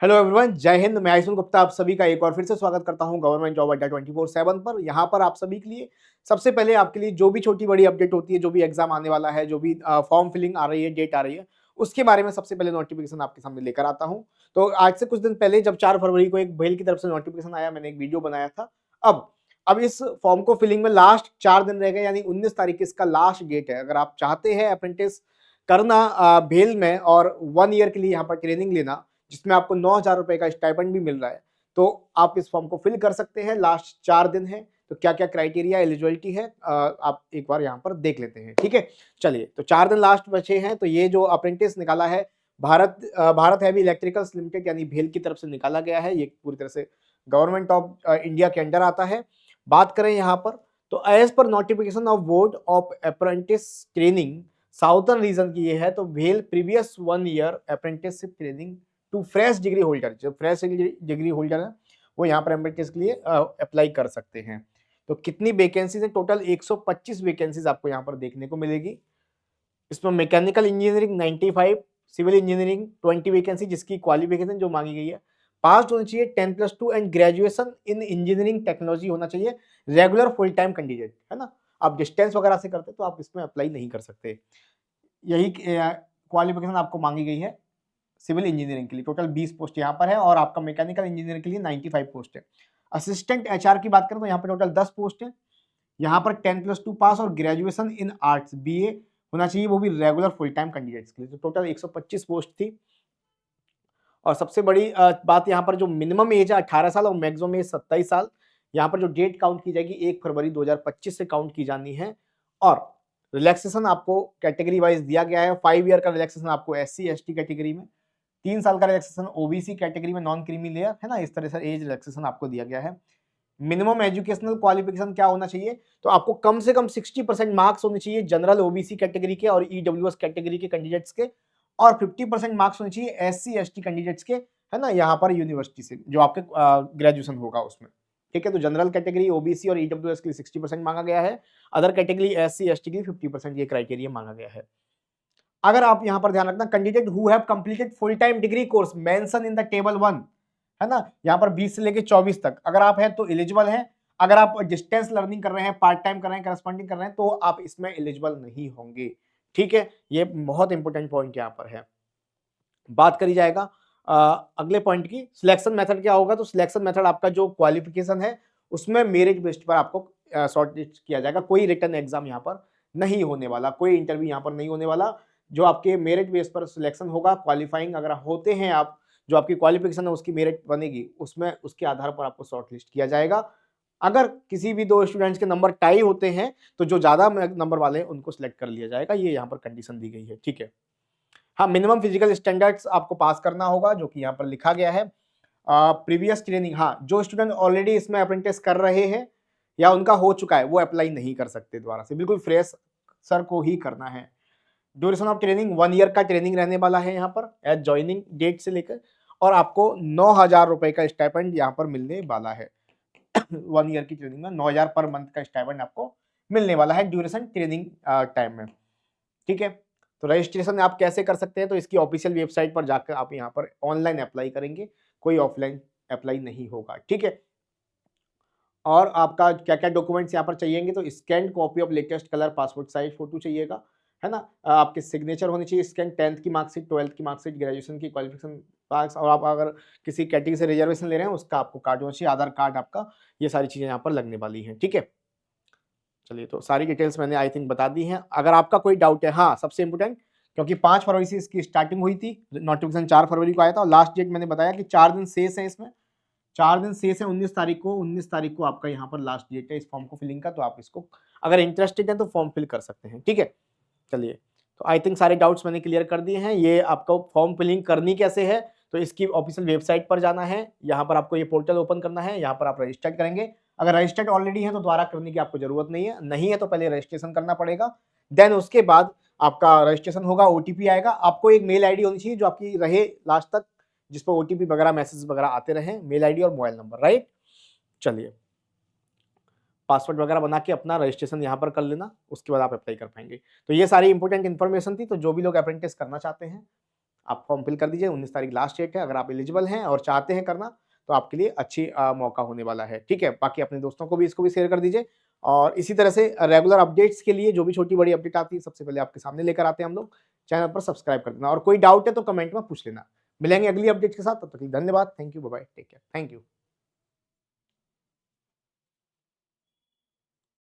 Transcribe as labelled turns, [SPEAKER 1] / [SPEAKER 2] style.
[SPEAKER 1] Hello everyone, जय हिंद। मैं आयुष्मान गुप्ता आप सभी का एक बार फिर से स्वागत करता हूं गवर्नमेंट जॉब अड्डा 24/7 पर। यहां पर आप सभी के लिए सबसे पहले आपके लिए जो भी छोटी बड़ी अपडेट होती है, जो भी एग्जाम आने वाला है, जो भी फॉर्म फिलिंग आ रही है, डेट आ रही है, उसके बारे में सबसे पहले नोटिफिकेशन आपके सामने लेकर आता हूं। तो आज से कुछ दिन पहले जब 4 फरवरी को एक भेल की तरफ से नोटिफिकेशन आया, मैंने एक वीडियो बनाया था। अब इस फॉर्म को फिलिंग में लास्ट 4 दिन रह गए, यानी 19 तारीख इसका लास्ट डेट है। अगर आप चाहते हैं अप्रेंटिस करना भेल में और 1 ईयर के लिए यहाँ पर ट्रेनिंग लेना, जिसमें आपको 9,000 रुपए का स्टाइपेंड भी मिल रहा है, तो आप इस फॉर्म को फिल कर सकते हैं। लास्ट 4 दिन है, तो क्या क्या क्राइटेरिया एलिजिबिलिटी है आप एक बार यहाँ पर देख लेते हैं। ठीक है, चलिए, तो 4 दिन लास्ट बचे हैं। तो ये जो अप्रेंटिस निकाला है भारत हैवी इलेक्ट्रिकल्स लिमिटेड यानी भेल की तरफ से निकाला गया है, ये पूरी तरह से गवर्नमेंट ऑफ इंडिया के अंडर आता है। बात करें यहाँ पर, तो as per notification of board of apprentice training southern region की ये है, तो भेल previous 1 year apprenticeship training to fresh degree holder, जो फ्रेश डिग्री होल्डर है वो यहाँ पर अप्रेंटिस के लिए अप्लाई कर सकते हैं। तो कितनी वैकेंसीज है? टोटल 125 वैकेंसीज आपको यहाँ पर देखने को मिलेगी। इसमें mechanical engineering 95, civil engineering 20 vacancy, जिसकी क्वालिफिकेशन जो मांगी गई है पास होनी चाहिए 10+2 and graduation in engineering technology होना चाहिए। रेगुलर फुल टाइम कैंडिडेट है ना, आप डिस्टेंस वगैरह से करते तो आप इसमें अप्लाई नहीं कर सकते। यही क्वालिफिकेशन आपको मांगी गई है सिविल इंजीनियरिंग के लिए। टोटल 20 पोस्ट यहाँ पर है और आपका मैकेनिकल इंजीनियर के लिए 95 पोस्ट है। असिस्टेंट एचआर की बात करें तो यहाँ पर टोटल 10 पोस्ट है। यहाँ पर 10+2 पास और ग्रेजुएशन इन आर्ट्स बीए होना चाहिए, वो भी रेगुलर फुल टाइम कैंडिडेट्स के लिए। तो टोटल 125 पोस्ट थी। और सबसे बड़ी बात यहाँ पर जो मिनिमम एज है 18 साल और मैक्सिमम एज 27 साल। यहाँ पर जो डेट काउंट की जाएगी 1 फरवरी 2025 से काउंट की जानी है। और रिलैक्सेशन आपको कैटेगरी वाइज दिया गया है। 5 ईयर का रिलैक्सेशन आपको SC ST कैटेगरी में, 3 साल का रिलैक्सेशन OBC कैटेगरी में, नॉन क्रीमी लेयर है ना। इस तरह से एज रिलैक्सेशन आपको दिया गया है। मिनिमम एजुकेशनल क्वालिफिकेशन क्या होना चाहिए? तो आपको कम से कम 60% मार्क्स होने चाहिए जनरल OBC कैटेगरी के और EWS कैटेगरी के कैंडिडेट्स के, और 50% मार्क्स होने चाहिए SC ST कैंडिडेट्स के, है ना, यहाँ पर यूनिवर्सिटी से जो आपके ग्रेजुएशन होगा उसमें। ठीक है, तो जनरल कैटेगरी OBC और EWS के लिए 60% मांगा गया है, अदर कैटेगरी SC ST के लिए 50% ये क्राइटेरिया मांगा गया है। अगर आप यहाँ पर ध्यान रखना, candidate who have completed full time degree course mention in the table 1, है ना, यहाँ पर 20 से लेके 24 तक अगर आप हैं तो एलिजिबल हैं। अगर आप डिस्टेंस लर्निंग कर रहे हैं, पार्ट टाइम कर रहे हैं, करस्पॉन्डिंग कर रहे हैं, तो आप इसमें एलिजिबल नहीं होंगे। ठीक है, ये बहुत इंपॉर्टेंट पॉइंट यहाँ पर है। बात करी जाएगा अगले पॉइंट की, सिलेक्शन मेथड क्या होगा? तो सिलेक्शन मेथड आपका जो क्वालिफिकेशन है उसमें मेरिट बेस्ड पर आपको शॉर्टलिस्ट किया जाएगा। कोई रिटन एग्जाम यहाँ पर नहीं होने वाला, कोई इंटरव्यू यहाँ पर नहीं होने वाला। जो आपके मेरिट बेस पर सिलेक्शन होगा, क्वालिफाइंग अगर होते हैं आप, जो आपकी क्वालिफिकेशन है उसकी मेरिट बनेगी, उसमें उसके आधार पर आपको शॉर्टलिस्ट किया जाएगा। अगर किसी भी 2 स्टूडेंट्स के नंबर टाई होते हैं तो जो ज्यादा नंबर वाले हैं उनको सिलेक्ट कर लिया जाएगा। ये यहाँ पर कंडीशन दी गई है। ठीक है, हाँ, मिनिमम फिजिकल स्टैंडर्ड्स आपको पास करना होगा, जो कि यहाँ पर लिखा गया है। प्रीवियस ट्रेनिंग, हाँ, जो स्टूडेंट ऑलरेडी इसमें अप्रेंटिस कर रहे हैं या उनका हो चुका है वो अप्लाई नहीं कर सकते दोबारा से, बिल्कुल फ्रेश सर को ही करना है। ड्यूरेशन ऑफ ट्रेनिंग 1 ईयर का ट्रेनिंग रहने वाला है यहाँ पर एज ज्वाइनिंग डेट से लेकर, और आपको 9,000 रुपए का स्टाइपेंड यहाँ पर मिलने वाला है। 1 ईयर की ट्रेनिंग में 9,000 पर मंथ का स्टाइपेंड आपको मिलने वाला है ड्यूरेशन ट्रेनिंग टाइम में। ठीक है, तो रजिस्ट्रेशन आप कैसे कर सकते हैं? तो इसकी ऑफिशियल वेबसाइट पर जाकर आप यहाँ पर ऑनलाइन अप्लाई करेंगे, कोई ऑफलाइन अप्लाई नहीं होगा। ठीक है, और आपका क्या क्या डॉक्यूमेंट्स यहाँ पर चाहिएंगे? तो scan copy of latest colour passport size photo चाहिएगा, है ना। आपके सिग्नेचर होनी चाहिए, स्कैन 10th की मार्कशीट, 12th की मार्कशीट, ग्रेजुएशन की क्वालिफिकेशन मार्क्स, और आप अगर किसी कैटेगरी से रिजर्वेशन ले रहे हैं उसका आपको कार्ड होना चाहिए, आधार कार्ड आपका, ये सारी चीजें यहाँ पर लगने वाली हैं। ठीक है, चलिए, तो सारी डिटेल्स मैंने आई थिंक बता दी हैं। अगर आपका कोई डाउट है, हाँ, सबसे इंपॉर्टेंट, क्योंकि 5 फरवरी से इसकी स्टार्टिंग हुई थी, नोटिफिकेशन 4 फरवरी को आया था और लास्ट डेट मैंने बताया कि 4 दिन शेष है इसमें, 4 दिन शेष है। 19 तारीख को आपका यहाँ पर लास्ट डेट है इस फॉर्म को फिलिंग का, तो आप इसको अगर इंटरेस्टेड है तो फॉर्म फिल कर सकते हैं। ठीक है, चलिए, तो आई थिंक सारे डाउट्स मैंने क्लियर कर दिए हैं। ये आपको फॉर्म फिलिंग करनी कैसे है? तो इसकी ऑफिशियल वेबसाइट पर जाना है, यहाँ पर आपको ये पोर्टल ओपन करना है, यहाँ पर आप रजिस्टर्ड करेंगे। अगर रजिस्टर्ड ऑलरेडी है तो दोबारा करने की आपको जरूरत नहीं है, नहीं है तो पहले रजिस्ट्रेशन करना पड़ेगा। देन उसके बाद आपका रजिस्ट्रेशन होगा, OTP आएगा। आपको एक मेल आईडी होनी चाहिए जो आपकी रहे लास्ट तक, जिस पर OTP वगैरह मैसेज वगैरह आते रहे, मेल आईडी और मोबाइल नंबर, राइट। चलिए, पासवर्ड वगैरह बना के अपना रजिस्ट्रेशन यहाँ पर कर लेना, उसके बाद आप अप्लाई कर पाएंगे। तो ये सारी इंपॉर्टेंट इन्फॉर्मेशन थी। तो जो भी लोग अप्रेंटिस करना चाहते हैं आप फॉर्म फिल कर दीजिए, 19 तारीख लास्ट डेट है। अगर आप एलिजिबल हैं और चाहते हैं करना, तो आपके लिए अच्छी मौका होने वाला है, ठीक है? बाकी अपने दोस्तों को भी इसको भी शेयर कर दीजिए और इसी तरह से रेगुलर अपडेट्स के लिए जो भी छोटी-बड़ी अपडेट आती है, सबसे पहले आपके सामने लेकर आते हैं हम लोग। चैनल पर सब्सक्राइब कर देना और कोई डाउट है तो कमेंट में पूछ लेना। मिलेंगे अगली अपडेट के साथ, तब तक के लिए धन्यवाद। Thank you, bye bye, take care, thank you.